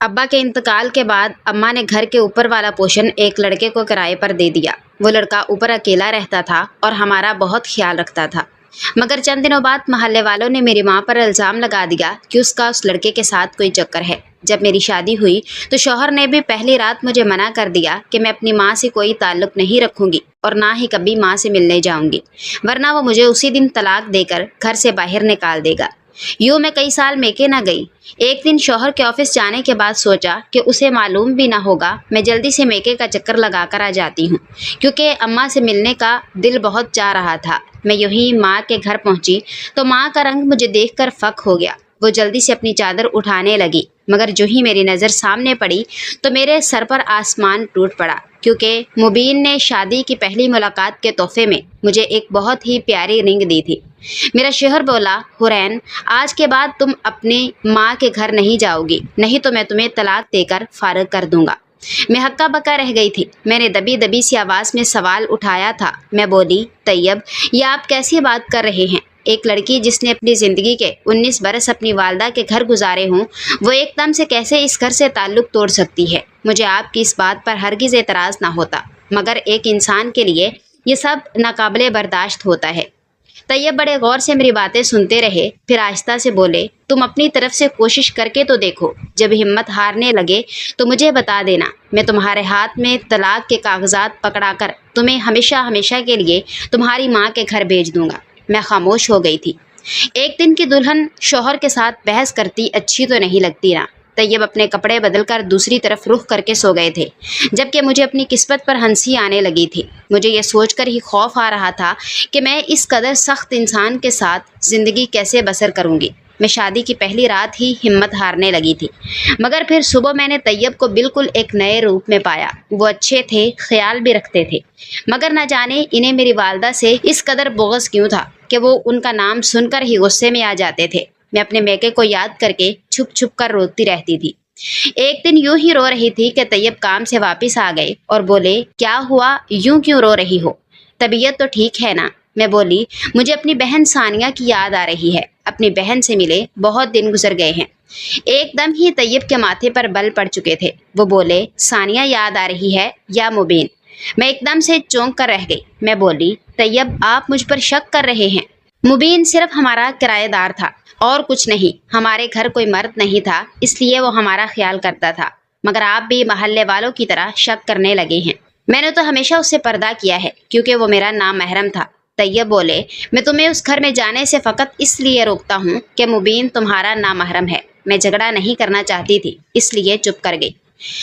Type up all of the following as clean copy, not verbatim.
ابا کے انتقال کے بعد اماں نے گھر کے اوپر والا پورشن ایک لڑکے کو کرائے پر دے دیا۔ وہ لڑکا اوپر اکیلا رہتا تھا اور ہمارا بہت خیال رکھتا تھا، مگر چند دنوں بعد محلے والوں نے میری ماں پر الزام لگا دیا کہ اس کا اس لڑکے کے ساتھ کوئی چکر ہے۔ جب میری شادی ہوئی تو شوہر نے بھی پہلی رات مجھے منع کر دیا کہ میں اپنی ماں سے کوئی تعلق نہیں رکھوں گی اور نہ ہی کبھی ماں سے ملنے جاؤں گی، ورنہ وہ مجھے اسی دن طلاق دے کر گھر سے باہر نکال دے گا۔ یوں میں کئی سال میکے نہ گئی۔ ایک دن شوہر کے آفس جانے کے بعد سوچا کہ اسے معلوم بھی نہ ہوگا، میں جلدی سے میکے کا چکر لگا کر آ جاتی ہوں، کیونکہ اماں سے ملنے کا دل بہت چاہ رہا تھا۔ میں یوں ہی ماں کے گھر پہنچی تو ماں کا رنگ مجھے دیکھ کر فک ہو گیا۔ وہ جلدی سے اپنی چادر اٹھانے لگی، مگر جو ہی میری نظر سامنے پڑی تو میرے سر پر آسمان ٹوٹ پڑا، کیونکہ مبین نے شادی کی پہلی ملاقات کے تحفے میں مجھے ایک بہت ہی پیاری رنگ دی تھی۔ میرا شوہر بولا، حورین، آج کے بعد تم اپنی ماں کے گھر نہیں جاؤ گی، نہیں تو میں تمہیں طلاق دے کر فارغ کر دوں گا۔ میں ہکا بکا رہ گئی تھی۔ میں نے دبی دبی سی آواز میں سوال اٹھایا تھا۔ میں بولی، طیب، یہ آپ کیسی بات کر رہے ہیں؟ ایک لڑکی جس نے اپنی زندگی کے 19 برس اپنی والدہ کے گھر گزارے ہوں، وہ ایک دم سے کیسے اس گھر سے تعلق توڑ سکتی ہے؟ مجھے آپ کی اس بات پر ہرگز اعتراض نہ ہوتا، مگر ایک انسان کے لیے یہ سب ناقابل برداشت ہوتا ہے۔ طیب بڑے غور سے میری باتیں سنتے رہے، پھر آہستہ سے بولے، تم اپنی طرف سے کوشش کر کے تو دیکھو، جب ہمت ہارنے لگے تو مجھے بتا دینا، میں تمہارے ہاتھ میں طلاق کے کاغذات پکڑا کر تمہیں ہمیشہ ہمیشہ کے لیے تمہاری ماں کے گھر بھیج دوں گا۔ میں خاموش ہو گئی تھی۔ ایک دن کی دلہن شوہر کے ساتھ بحث کرتی اچھی تو نہیں لگتی نا۔ طیب اپنے کپڑے بدل کر دوسری طرف رخ کر کے سو گئے تھے، جبکہ مجھے اپنی قسمت پر ہنسی آنے لگی تھی۔ مجھے یہ سوچ کر ہی خوف آ رہا تھا کہ میں اس قدر سخت انسان کے ساتھ زندگی کیسے بسر کروں گی۔ میں شادی کی پہلی رات ہی ہمت ہارنے لگی تھی، مگر پھر صبح میں نے طیب کو بالکل ایک نئے روپ میں پایا۔ وہ اچھے تھے، خیال بھی رکھتے تھے، مگر نہ جانے انہیں میری والدہ سے اس قدر بغض کیوں تھا کہ وہ ان کا نام سن کر ہی غصے میں آ جاتے تھے۔ میں اپنے میکے کو یاد کر کے چھپ چھپ کر روتی رہتی تھی۔ ایک دن یوں ہی رو رہی تھی کہ طیب کام سے واپس آ گئے اور بولے، کیا ہوا، یوں کیوں رو رہی ہو؟ طبیعت تو ٹھیک ہے نا؟ میں بولی، مجھے اپنی بہن ثانیہ کی یاد آ رہی ہے، اپنی بہن سے ملے بہت دن گزر گئے ہیں۔ ایک دم ہی طیب کے ماتھے پر بل پڑ چکے تھے۔ وہ بولے، ثانیہ یاد آ رہی ہے یا مبین؟ میں ایک دم سے چونک کر رہ گئی۔ میں بولی، طیب آپ مجھ پر شک کر رہے ہیں؟ مبین صرف ہمارا کرایہ دار تھا اور کچھ نہیں، ہمارے گھر کوئی مرد نہیں تھا، اس لیے وہ ہمارا خیال کرتا تھا، مگر آپ بھی محلے والوں کی طرح شک کرنے لگے ہیں۔ میں نے تو ہمیشہ اس سے پردہ کیا ہے کیونکہ وہ میرا نامحرم تھا۔ طیب بولے، میں تمہیں اس گھر میں جانے سے فقط اس لیے روکتا ہوں کہ مبین تمہارا نامحرم ہے۔ میں جھگڑا نہیں کرنا چاہتی تھی، اس لیے چپ کر گئی۔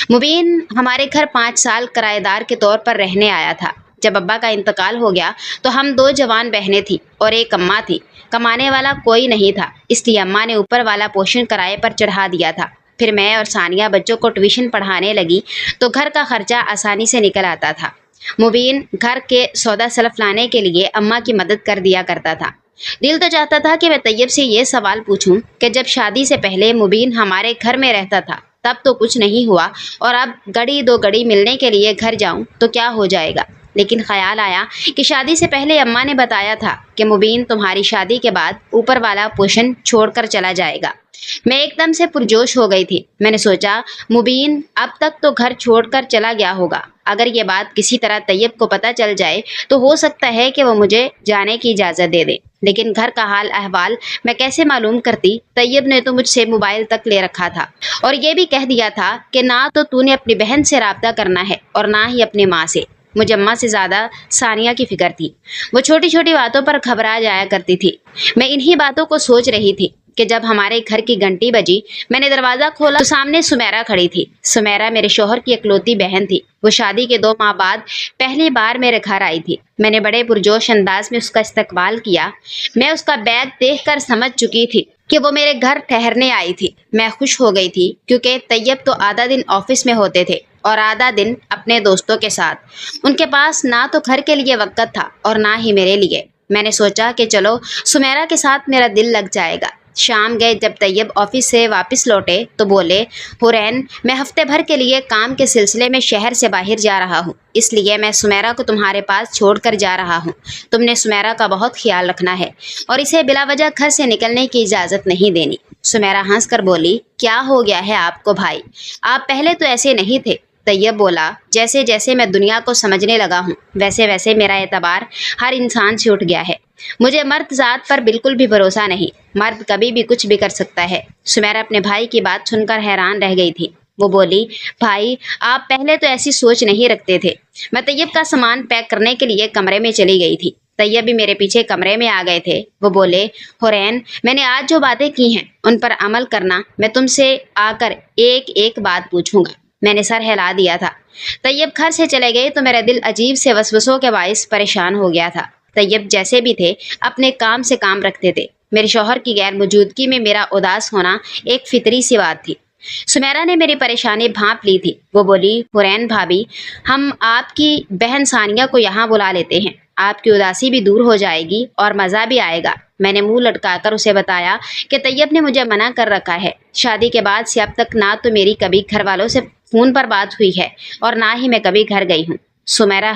مبین ہمارے گھر 5 سال کرایہ دار کے طور پر رہنے آیا تھا۔ جب ابا کا انتقال ہو گیا تو ہم 2 جوان بہنیں تھیں اور ایک اماں تھی۔ کمانے والا کوئی نہیں تھا، اس لیے اماں نے اوپر والا پورشن کرائے پر چڑھا دیا تھا۔ پھر میں اور ثانیہ بچوں کو ٹیوشن پڑھانے لگی تو گھر کا خرچہ آسانی سے نکل آتا تھا۔ مبین گھر کے سودا سلف لانے کے لیے اماں کی مدد کر دیا کرتا تھا۔ دل تو چاہتا تھا کہ میں طیب سے یہ سوال پوچھوں کہ جب شادی سے پہلے مبین ہمارے گھر میں رہتا تھا تب تو کچھ نہیں ہوا، اور اب گھڑی 2 گھڑی ملنے کے لیے گھر جاؤں تو کیا ہو جائے گا؟ لیکن خیال آیا کہ شادی سے پہلے اماں نے بتایا تھا کہ مبین تمہاری شادی کے بعد اوپر والا پورشن چھوڑ کر چلا جائے گا۔ میں ایک دم سے پرجوش ہو گئی تھی۔ میں نے سوچا، مبین اب تک تو گھر چھوڑ کر چلا گیا ہوگا، اگر یہ بات کسی طرح طیب کو پتہ چل جائے تو ہو سکتا ہے کہ وہ مجھے جانے کی اجازت دے دے، لیکن گھر کا حال احوال میں کیسے معلوم کرتی؟ طیب نے تو مجھ سے موبائل تک لے رکھا تھا اور یہ بھی کہہ دیا تھا کہ نہ تو نے اپنی بہن سے رابطہ کرنا ہے اور نہ ہی اپنی ماں سے۔ مجھے اماں سے زیادہ ثانیہ کی فکر تھی۔ وہ چھوٹی چھوٹی باتوں پر گھبرا جایا کرتی تھی۔ میں انہی باتوں کو سوچ رہی تھی کہ جب ہمارے گھر کی گھنٹی بجی، میں نے دروازہ کھولا تو سامنے سمیرہ کھڑی تھی۔ سمیرہ میرے شوہر کی اکلوتی بہن تھی۔ وہ شادی کے 2 ماہ بعد پہلی بار میرے گھر آئی تھی۔ میں نے بڑے پرجوش انداز میں اس کا استقبال کیا۔ میں اس کا بیگ دیکھ کر سمجھ چکی تھی کہ وہ میرے گھر ٹھہرنے آئی تھی۔ میں خوش ہو گئی تھی کیونکہ طیب تو آدھا دن آفس میں ہوتے تھے اور آدھا دن اپنے دوستوں کے ساتھ۔ ان کے پاس نہ تو گھر کے لیے وقت تھا اور نہ ہی میرے لیے۔ میں نے سوچا کہ چلو سمیرہ کے ساتھ میرا دل لگ جائے گا۔ شام گئے، جب طیب آفس سے واپس لوٹے تو بولے، حورین، میں ہفتے بھر کے لیے کام کے سلسلے میں شہر سے باہر جا رہا ہوں، اس لیے میں سمیرہ کو تمہارے پاس چھوڑ کر جا رہا ہوں۔ تم نے سمیرہ کا بہت خیال رکھنا ہے اور اسے بلا وجہ گھر سے نکلنے کی اجازت نہیں دینی۔ سمیرہ ہنس کر بولی، کیا ہو گیا ہے آپ کو بھائی؟ آپ پہلے تو ایسے نہیں تھے۔ طیب بولا، جیسے جیسے میں دنیا کو سمجھنے لگا ہوں ویسے ویسے میرا اعتبار ہر انسان سے اٹھ گیا ہے۔ مجھے مرد ذات پر بالکل بھی بھروسہ نہیں۔ مرد کبھی بھی کچھ بھی کر سکتا ہے۔ سمیرہ اپنے بھائی کی بات سن کر حیران رہ گئی تھی۔ وہ بولی، بھائی آپ پہلے تو ایسی سوچ نہیں رکھتے تھے۔ میں طیب کا سامان پیک کرنے کے لیے کمرے میں چلی گئی تھی۔ طیب بھی میرے پیچھے کمرے میں آ گئے تھے۔ وہ بولے، حورین، میں نے آج جو باتیں کی ہیں ان پر عمل کرنا۔ میں تم سے آ کر ایک ایک بات پوچھوں گا۔ میں نے سر ہلا دیا تھا۔ طیب گھر سے چلے گئے تو میرا دل عجیب سے وسوسوں کے باعث پریشان ہو گیا تھا۔ طیب جیسے بھی تھے اپنے کام سے کام رکھتے تھے۔ میرے شوہر کی غیر موجودگی میں میرا اداس ہونا ایک فطری سی بات تھی۔ سمیرہ نے میری پریشانی بھانپ لی تھی۔ وہ بولی، حورین بھابی، ہم آپ کی بہن ثانیہ کو یہاں بلا لیتے ہیں۔ آپ کی اداسی بھی دور ہو جائے گی اور مزہ بھی آئے گا۔ میں نے منہ لٹکا کر اسے بتایا کہ طیب نے مجھے منع کر رکھا ہے۔ شادی کے بعد سے اب تک نہ تو میری کبھی گھر والوں سے فون پر بات ہوئی ہے اور نہ ہی میں کبھی گھر گئی ہوں۔ سمیرہ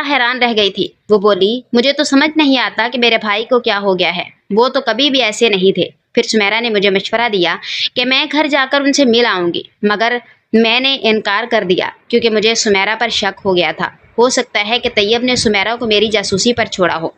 حیران رہ گئی تھی۔ وہ بولی، مجھے تو سمجھ نہیں آتا کہ میرے بھائی کو کیا ہو گیا ہے۔ وہ تو کبھی بھی ایسے نہیں تھے۔ پھر سمیرہ نے مجھے مشورہ دیا کہ میں گھر جا کر ان سے مل آؤں گی، مگر میں نے انکار کر دیا کیونکہ مجھے سمیرہ پر شک ہو گیا تھا۔ ہو سکتا ہے کہ طیب نے سمیرہ کو میری جاسوسی پر چھوڑا ہو۔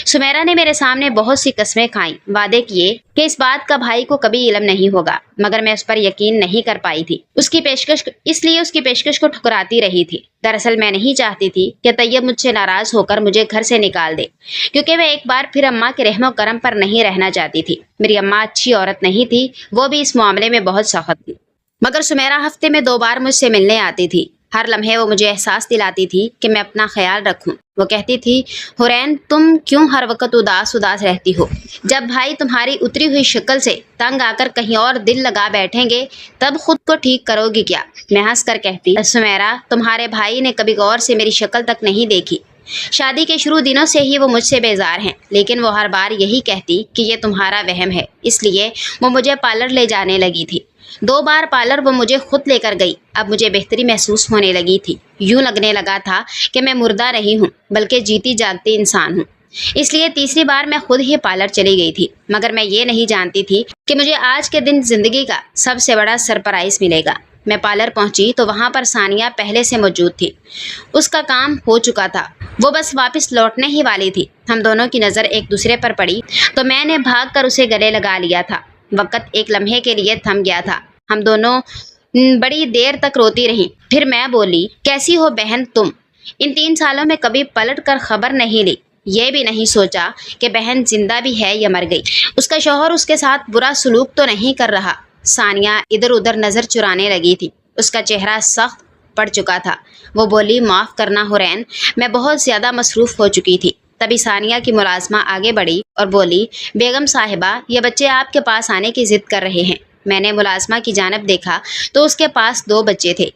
سمیرہ نے میرے سامنے بہت سی قسمیں کھائیں، وعدے کیے کہ اس بات کا بھائی کو کبھی علم نہیں ہوگا، مگر میں اس پر یقین نہیں کر پائی تھی۔ اس کی پیشکش کو ٹھکراتی رہی تھی۔ دراصل میں نہیں چاہتی تھی کہ طیب مجھ سے ناراض ہو کر مجھے گھر سے نکال دے، کیونکہ میں ایک بار پھر اماں کے رحم و کرم پر نہیں رہنا چاہتی تھی۔ میری اماں اچھی عورت نہیں تھی، وہ بھی اس معاملے میں بہت سخت تھی، مگر سمیرہ ہفتے میں 2 بار مجھ سے ملنے آتی تھی۔ ہر لمحے وہ مجھے احساس دلاتی تھی کہ میں اپنا خیال رکھوں۔ وہ کہتی تھی، حورین تم کیوں ہر وقت اداس رہتی ہو؟ جب بھائی تمہاری اتری ہوئی شکل سے تنگ آ کر کہیں اور دل لگا بیٹھیں گے تب خود کو ٹھیک کرو گی کیا؟ میں ہنس کر کہتی، سمیرہ تمہارے بھائی نے کبھی غور سے میری شکل تک نہیں دیکھی۔ شادی کے شروع دنوں سے ہی وہ مجھ سے بیزار ہیں، لیکن وہ ہر بار یہی کہتی کہ یہ تمہارا وہم ہے، اس لیے وہ مجھے پارلر لے جانے لگی تھی۔ 2 بار پارلر وہ مجھے خود لے کر گئی۔ اب مجھے بہتری محسوس ہونے لگی تھی۔ یوں لگنے لگا تھا کہ میں مردہ نہیں ہوں بلکہ جیتی جاگتی انسان ہوں۔ اس لیے تیسری بار میں خود ہی پارلر چلی گئی تھی، مگر میں یہ نہیں جانتی تھی کہ مجھے آج کے دن زندگی کا سب سے بڑا سرپرائز ملے گا۔ میں پارلر پہنچی تو وہاں پر ثانیہ پہلے سے موجود تھی۔ اس کا کام ہو چکا تھا، وہ بس واپس لوٹنے ہی والی تھی۔ ہم دونوں کی نظر ایک دوسرے پر پڑی تو میں نے بھاگ کر اسے گلے لگا لیا تھا۔ وقت ایک لمحے کے لیے تھم گیا تھا۔ ہم دونوں بڑی دیر تک روتی رہیں۔ پھر میں بولی، کیسی ہو بہن تم؟ ان 3 سالوں میں کبھی پلٹ کر خبر نہیں لی، یہ بھی نہیں سوچا کہ بہن زندہ بھی ہے یا مر گئی، اس کا شوہر اس کے ساتھ برا سلوک تو نہیں کر رہا۔ ثانیہ ادھر ادھر نظر چرانے لگی تھی۔ اس کا چہرہ سخت پڑ چکا تھا۔ وہ بولی، معاف کرنا حورین، میں بہت زیادہ مصروف ہو چکی تھی۔ تبھی ثانیہ کی ملازمہ آگے بڑھی اور بولی، بیگم صاحبہ یہ بچے آپ کے پاس آنے کی ضد کر رہے ہیں۔ میں نے ملازمہ کی جانب دیکھا تو اس کے پاس 2 بچے تھے۔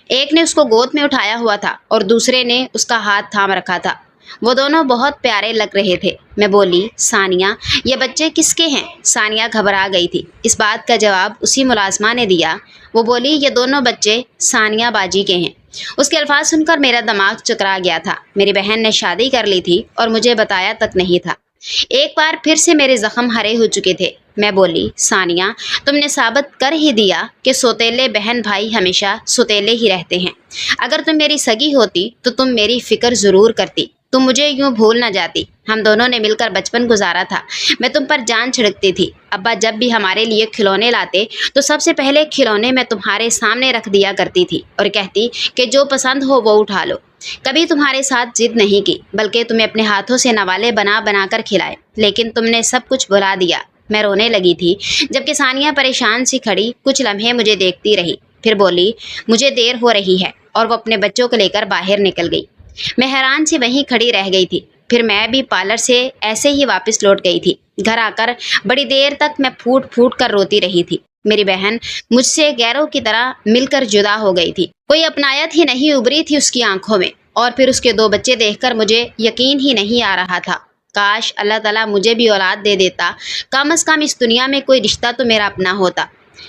ایک نے اس کو گود میں اٹھایا ہوا تھا اور دوسرے نے اس کا ہاتھ تھام رکھا تھا۔ وہ دونوں بہت پیارے لگ رہے تھے۔ میں بولی، ثانیہ یہ بچے کس کے ہیں؟ ثانیہ گھبرا گئی تھی۔ اس بات کا جواب اسی ملازمہ نے دیا۔ وہ بولی، یہ دونوں بچے ثانیہ باجی کے ہیں۔ اس کے الفاظ سن کر میرا دماغ چکرا گیا تھا۔ میری بہن نے شادی کر لی تھی اور مجھے بتایا تک نہیں تھا۔ ایک بار پھر سے میرے زخم ہرے ہو چکے تھے۔ میں بولی، ثانیہ تم نے ثابت کر ہی دیا کہ سوتیلے بہن بھائی ہمیشہ سوتیلے ہی رہتے ہیں۔ اگر تم میری سگی ہوتی تو تم میری فکر ضرور کرتی، تم مجھے یوں بھول نہ جاتی۔ ہم دونوں نے مل کر بچپن گزارا تھا۔ میں تم پر جان چھڑکتی تھی۔ ابا جب بھی ہمارے لیے کھلونے لاتے تو سب سے پہلے کھلونے میں تمہارے سامنے رکھ دیا کرتی تھی اور کہتی کہ جو پسند ہو وہ اٹھا لو۔ کبھی تمہارے ساتھ ضد نہیں کی، بلکہ تمہیں اپنے ہاتھوں سے نوالے بنا بنا کر کھلائے، لیکن تم نے سب کچھ بھلا دیا۔ میں رونے لگی تھی، جبکہ ثانیہ پریشان سی کھڑی کچھ لمحے مجھے دیکھتی رہی، پھر بولی، مجھے دیر ہو رہی ہے، اور وہ اپنے بچوں کو لے کر باہر نکل گئی۔ میں حیران سی وہیں کھڑی رہ گئی تھی۔ پھر میں بھی پارلر سے ایسے ہی واپس لوٹ گئی تھی۔ گھر آ کر بڑی دیر تک میں پھوٹ پھوٹ کر روتی رہی تھی۔ میری بہن مجھ سے غیروں کی طرح مل کر جدا ہو گئی تھی، کوئی اپنایت ہی نہیں ابری تھی اس کی آنکھوں میں۔ اور پھر اس کے 2 بچے دیکھ کر مجھے یقین ہی نہیں آ رہا تھا۔ کاش اللہ تعالیٰ مجھے بھی اولاد دے دیتا، کم از کم اس دنیا میں کوئی رشتہ تو میرا اپنا ہوتا۔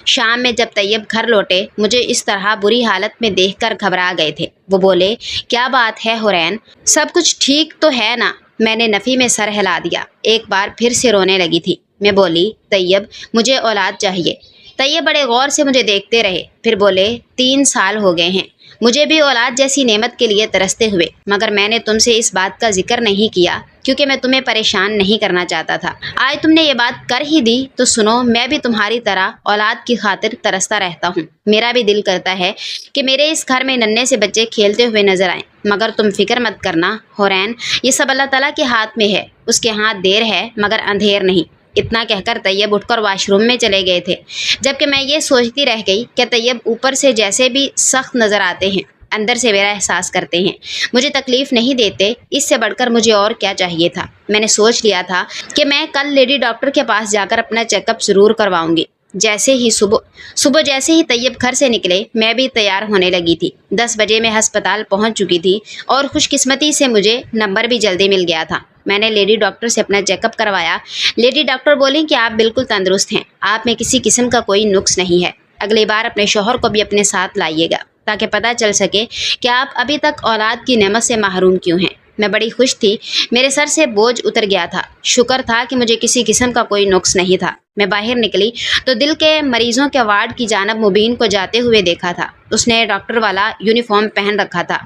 شام میں جب طیب گھر لوٹے مجھے اس طرح بری حالت میں دیکھ کر گھبرا گئے تھے۔ وہ بولے، کیا بات ہے حورین، سب کچھ ٹھیک تو ہے نا؟ میں نے نفی میں سر ہلا دیا۔ ایک بار پھر سے رونے لگی تھی۔ میں بولی طیب مجھے اولاد چاہیے۔ طیب بڑے غور سے مجھے دیکھتے رہے، پھر بولے 3 سال ہو گئے ہیں مجھے بھی اولاد جیسی نعمت کے لیے ترستے ہوئے، مگر میں نے تم سے اس بات کا ذکر نہیں کیا کیونکہ میں تمہیں پریشان نہیں کرنا چاہتا تھا۔ آج تم نے یہ بات کر ہی دی تو سنو، میں بھی تمہاری طرح اولاد کی خاطر ترستا رہتا ہوں۔ میرا بھی دل کرتا ہے کہ میرے اس گھر میں ننھے سے بچے کھیلتے ہوئے نظر آئیں، مگر تم فکر مت کرنا حورین، یہ سب اللہ تعالیٰ کے ہاتھ میں ہے، اس کے ہاتھ دیر ہے مگر اندھیر نہیں۔ اتنا کہہ کر طیب اٹھ کر واش روم میں چلے گئے تھے، جبکہ میں یہ سوچتی رہ گئی کہ طیب اوپر سے جیسے بھی سخت نظر آتے ہیں، اندر سے میرا احساس کرتے ہیں، مجھے تکلیف نہیں دیتے، اس سے بڑھ کر مجھے اور کیا چاہیے تھا۔ میں نے سوچ لیا تھا کہ میں کل لیڈی ڈاکٹر کے پاس جا کر اپنا چیک اپ ضرور کرواؤں گی۔ جیسے ہی صبح جیسے ہی طیب گھر سے نکلے، میں بھی تیار ہونے لگی تھی۔ 10 بجے میں ہسپتال پہنچ چکی تھی اور خوش قسمتی سے مجھے نمبر بھی جلدی مل گیا تھا۔ میں نے لیڈی ڈاکٹر سے اپنا چیک اپ کروایا۔ لیڈی ڈاکٹر بولی کہ آپ بالکل تندرست ہیں، آپ میں کسی قسم کا کوئی نقص نہیں ہے۔ اگلی بار اپنے شوہر کو بھی اپنے ساتھ لائیے گا تاکہ پتہ چل سکے کہ آپ ابھی تک اولاد کی نعمت سے محروم کیوں ہیں۔ میں بڑی خوش تھی، میرے سر سے بوجھ اتر گیا تھا۔ شکر تھا کہ مجھے کسی قسم کا کوئی نقص نہیں تھا۔ میں باہر نکلی تو دل کے مریضوں کے وارڈ کی جانب مبین کو جاتے ہوئے دیکھا تھا۔ اس نے ڈاکٹر والا یونیفارم پہن رکھا تھا۔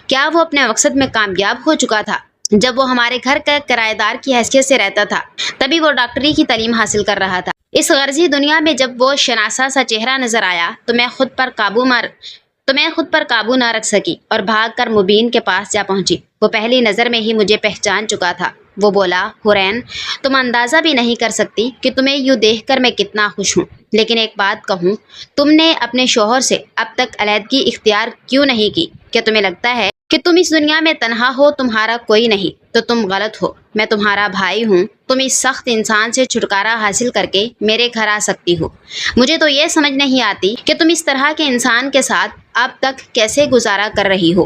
کیا وہ اپنے مقصد میں کامیاب ہو چکا تھا؟ جب وہ ہمارے گھر کا کرایہ دار کی حیثیت سے رہتا تھا، تبھی وہ ڈاکٹری کی تعلیم حاصل کر رہا تھا۔ اس غرضی دنیا میں جب وہ شناسا سا چہرہ نظر آیا تو میں خود پر قابو نہ رکھ سکی اور بھاگ کر مبین کے پاس جا پہنچی۔ وہ پہلی نظر میں ہی مجھے پہچان چکا تھا۔ وہ بولا حورین، تم اندازہ بھی نہیں کر سکتی کہ تمہیں یوں دیکھ کر میں کتنا خوش ہوں، لیکن ایک بات کہوں، تم نے اپنے شوہر سے اب تک علیحدگی اختیار کیوں نہیں کی؟ کیا تمہیں لگتا ہے کہ تم اس دنیا میں تنہا ہو، تمہارا کوئی نہیں؟ تو تم غلط ہو، میں تمہارا بھائی ہوں۔ تم اس سخت انسان سے چھٹکارا حاصل کر کے میرے گھر آ سکتی ہو۔ مجھے تو یہ سمجھ نہیں آتی کہ تم اس طرح کے انسان کے ساتھ اب تک کیسے گزارا کر رہی ہو۔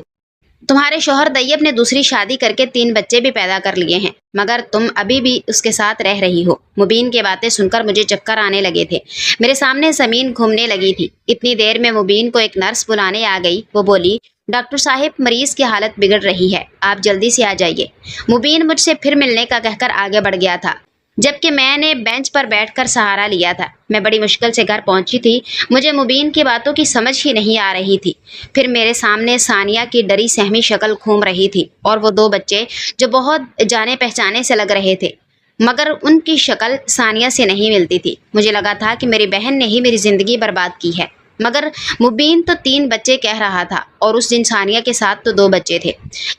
تمہارے شوہر طیب نے دوسری شادی کر کے 3 بچے بھی پیدا کر لیے ہیں، مگر تم ابھی بھی اس کے ساتھ رہ رہی ہو۔ مبین کی باتیں سن کر مجھے چکر آنے لگے تھے، میرے سامنے زمین گھومنے لگی تھی۔ اتنی دیر میں مبین کو ایک نرس بلانے آ گئی۔ وہ بولی ڈاکٹر صاحب، مریض کی حالت بگڑ رہی ہے، آپ جلدی سے آ جائیے۔ مبین مجھ سے پھر ملنے کا کہہ کر آگے بڑھ گیا تھا، جبکہ میں نے بینچ پر بیٹھ کر سہارا لیا تھا۔ میں بڑی مشکل سے گھر پہنچی تھی، مجھے مبین کی باتوں کی سمجھ ہی نہیں آ رہی تھی۔ پھر میرے سامنے ثانیہ کی ڈری سہمی شکل گھوم رہی تھی اور وہ 2 بچے جو بہت جانے پہچانے سے لگ رہے تھے، مگر ان کی شکل ثانیہ سے نہیں ملتی تھی۔ مجھے لگا تھا کہ میری بہن نے ہی میری زندگی برباد کی ہے، مگر مبین تو 3 بچے کہہ رہا تھا اور اس دن ثانیہ کے ساتھ تو 2 بچے تھے۔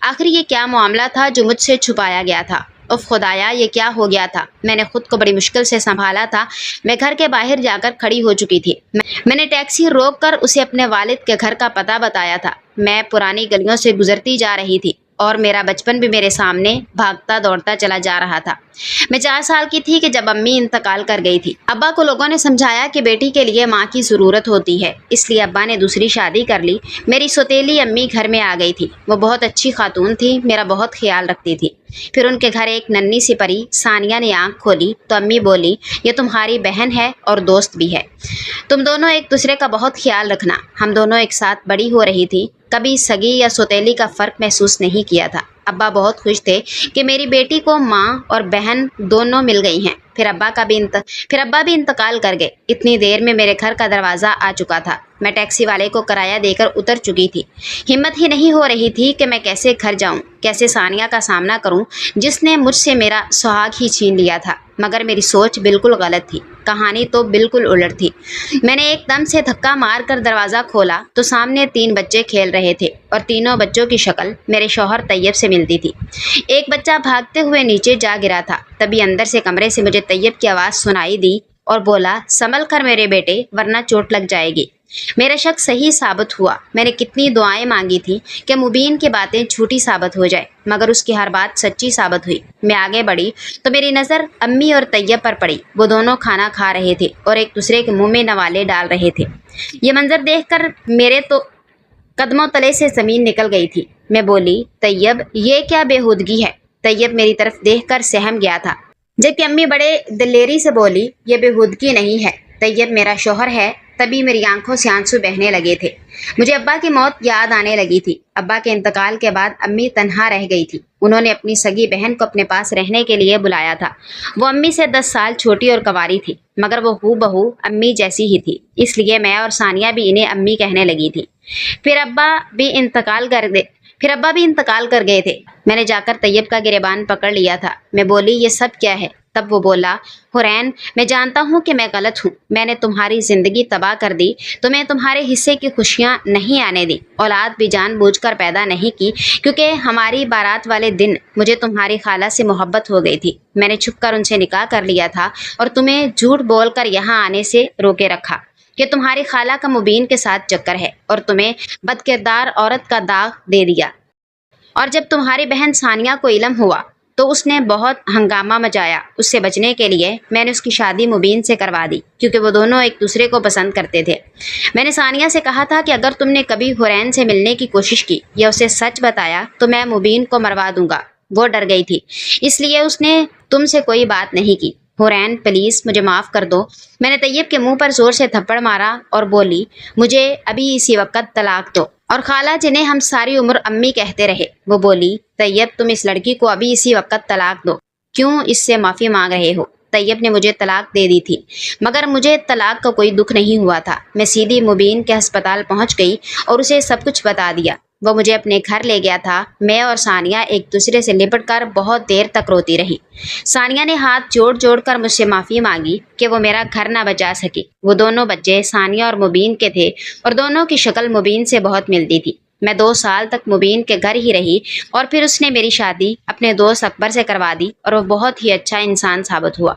آخر یہ کیا معاملہ تھا جو مجھ سے چھپایا گیا تھا؟ اف خدایا، یہ کیا ہو گیا تھا؟ میں نے خود کو بڑی مشکل سے سنبھالا تھا۔ میں گھر کے باہر جا کر کھڑی ہو چکی تھی۔ میں نے ٹیکسی روک کر اسے اپنے والد کے گھر کا پتہ بتایا تھا۔ میں پرانی گلیوں سے گزرتی جا رہی تھی اور میرا بچپن بھی میرے سامنے بھاگتا دوڑتا چلا جا رہا تھا۔ میں 4 سال کی تھی کہ جب امی انتقال کر گئی تھی۔ ابا کو لوگوں نے سمجھایا کہ بیٹی کے لیے ماں کی ضرورت ہوتی ہے، اس لیے ابا نے دوسری شادی کر لی۔ میری سوتیلی امی گھر میں آ گئی تھی۔ وہ بہت اچھی خاتون تھی، میرا بہت خیال رکھتی تھی۔ پھر ان کے گھر ایک ننھی سی پری ثانیہ نے آنکھ کھولی تو امی بولی یہ تمہاری بہن ہے اور دوست بھی ہے، تم دونوں ایک دوسرے کا بہت خیال رکھنا۔ ہم دونوں ایک ساتھ بڑی ہو رہی تھی، کبھی سگی یا سوتیلی کا فرق محسوس نہیں کیا تھا۔ ابا بہت خوش تھے کہ میری بیٹی کو ماں اور بہن دونوں مل گئی ہیں۔ پھر ابا بھی انتقال کر گئے۔ اتنی دیر میں میرے گھر کا دروازہ آ چکا تھا۔ میں ٹیکسی والے کو کرایہ دے کر اتر چکی تھی۔ ہمت ہی نہیں ہو رہی تھی کہ میں کیسے گھر جاؤں، کیسے ثانیہ کا سامنا کروں جس نے مجھ سے میرا سہاگ ہی چھین لیا تھا۔ مگر میری سوچ بالکل غلط تھی، کہانی تو بالکل الٹ تھی۔ میں نے ایک دم سے دھکا مار کر دروازہ کھولا تو سامنے 3 بچے کھیل رہے تھے اور تینوں بچوں کی شکل میرے شوہر طیب سے ملتی تھی۔ ایک بچہ بھاگتے ہوئے نیچے جا گرا تھا، تبھی اندر سے کمرے سے مجھے طیب کی آواز سنائی دی اور بولا سنبھل کر میرے بیٹے، ورنہ چوٹ لگ جائے گی۔ میرا شک صحیح ثابت ہوا۔ میں نے کتنی دعائیں مانگی تھی کہ مبین کی باتیں جھوٹی ثابت ہو جائے، مگر اس کی ہر بات سچی ثابت ہوئی۔ میں آگے بڑھی تو میری نظر امی اور طیب پر پڑی۔ وہ دونوں کھانا کھا رہے تھے اور ایک دوسرے کے منہ میں نوالے ڈال رہے تھے۔ یہ منظر دیکھ کر میرے تو قدموں تلے سے زمین نکل گئی تھی۔ میں بولی طیب، یہ کیا بےہودگی ہے؟ طیب میری طرف دیکھ کر سہم گیا تھا، جبکہ امی بڑے دلیری سے بولی یہ بےہودگی نہیں ہے، طیب میرا شوہر ہے، تبھی میری آنکھوں سے آنسو بہنے لگے تھے۔ مجھے ابا کی موت یاد آنے لگی تھی۔ ابا کے انتقال کے بعد امی تنہا رہ گئی تھی۔ انہوں نے اپنی سگی بہن کو اپنے پاس رہنے کے لیے بلایا تھا۔ وہ امی سے 10 سال چھوٹی اور کنواری تھی، مگر وہ ہو بہو امی جیسی ہی تھی، اس لیے میں اور ثانیہ بھی انہیں امی کہنے لگی تھی۔ پھر ابا بھی انتقال کر گئے تھے۔ میں نے جا کر طیب کا گریبان پکڑ لیا تھا۔ میں بولی، یہ سب کیا ہے؟ تب وہ بولا، حورین، میں جانتا ہوں کہ میں غلط ہوں، میں نے تمہاری زندگی تباہ کر دی، تمہیں تمہارے حصے کی خوشیاں نہیں آنے دی، اولاد بھی جان بوجھ کر پیدا نہیں کی، کیونکہ ہماری بارات والے دن مجھے تمہاری خالہ سے محبت ہو گئی تھی۔ میں نے چھپ کر ان سے نکاح کر لیا تھا اور تمہیں جھوٹ بول کر یہاں آنے سے روکے رکھا کہ تمہاری خالہ کا مبین کے ساتھ چکر ہے، اور تمہیں بدکردار عورت کا داغ دے دیا۔ اور جب تمہاری بہن ثانیہ کو علم ہوا تو اس نے بہت ہنگامہ مچایا۔ اس سے بچنے کے لیے میں نے اس کی شادی مبین سے کروا دی، کیونکہ وہ دونوں ایک دوسرے کو پسند کرتے تھے۔ میں نے ثانیہ سے کہا تھا کہ اگر تم نے کبھی حورین سے ملنے کی کوشش کی یا اسے سچ بتایا تو میں مبین کو مروا دوں گا۔ وہ ڈر گئی تھی، اس لیے اس نے تم سے کوئی بات نہیں کی۔ حورین، پلیز مجھے معاف کر دو۔ میں نے طیب کے منہ پر زور سے تھپڑ مارا اور بولی، مجھے ابھی اسی وقت طلاق دو۔ اور خالہ، جنہیں ہم ساری عمر امی کہتے رہے، وہ بولی، طیب، تم اس لڑکی کو ابھی اسی وقت طلاق دو، کیوں اس سے معافی مانگ رہے ہو؟ طیب نے مجھے طلاق دے دی تھی، مگر مجھے طلاق کا کوئی دکھ نہیں ہوا تھا۔ میں سیدھی مبین کے ہسپتال پہنچ گئی اور اسے سب کچھ بتا دیا۔ وہ مجھے اپنے گھر لے گیا تھا۔ میں اور ثانیہ ایک دوسرے سے لپٹ کر بہت دیر تک روتی رہی۔ ثانیہ نے ہاتھ جوڑ کر مجھ سے معافی مانگی کہ وہ میرا گھر نہ بچا سکی۔ وہ دونوں بچے ثانیہ اور مبین کے تھے اور دونوں کی شکل مبین سے بہت ملتی تھی۔ میں 2 سال تک مبین کے گھر ہی رہی اور پھر اس نے میری شادی اپنے دوست اکبر سے کروا دی اور وہ بہت ہی اچھا انسان ثابت ہوا۔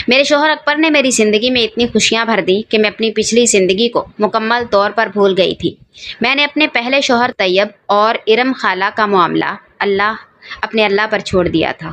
میرے شوہر اکبر نے میری زندگی میں اتنی خوشیاں بھر دی کہ میں اپنی پچھلی زندگی کو مکمل طور پر بھول گئی تھی۔ میں نے اپنے پہلے شوہر طیب اور ارم خالہ کا معاملہ اللہ پر چھوڑ دیا تھا۔